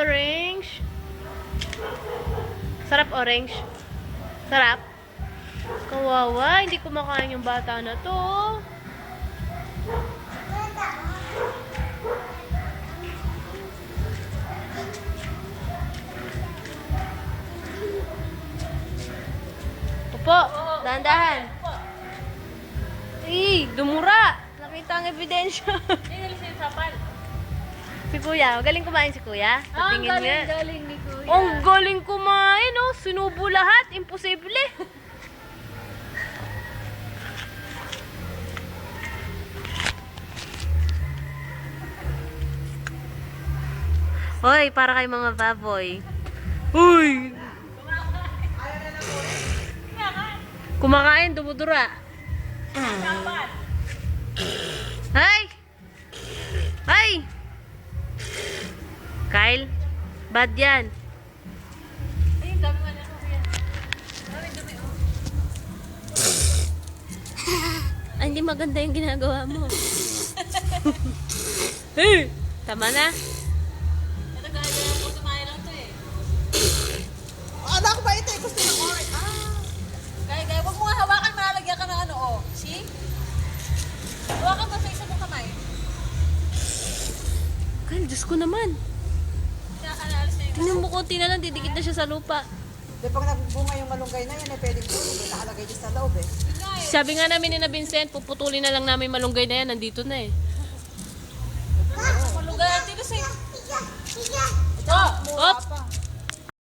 Orange. Sarap orange. Sarap. Kawawa, hindi kumakain yung bata na to. Opo, dahan-dahan. Dumura. Nakita ang ebidensya. Si Kuya, galing kumain si Kuya. Sa tingin niya. Galing ni Kuya. Ang galing kumain, oh. Sinubo lahat. Imposible. Hoy, para kay mga baboy. Uy! Kumakain, dumudura. Ay! Ay! Kyle, bad yan. Ay, dami man ako yan. Dami, oh. Ay, hindi maganda yung ginagawa mo. Hey! Tama na. Ito gaya po tumayo lang to eh. Anak ba ito? Gusto ng orange. Kaya, wag mo nga hawakan, malalagyan ka ng ano, oh. See? Hawakan mo sa isa mong kamay. Kyle, Diyos ko naman. Alis na yung Tingnan mo konti na lang, didikit na siya sa lupa. Di pag nagbunga yung malunggay na yan, pwedeng tulog. Nakalagay dyan sa loob eh. Sabi nga namin ni na Vincent, puputulin na lang namin malunggay na yan, nandito na eh. malugay dito sa... Op!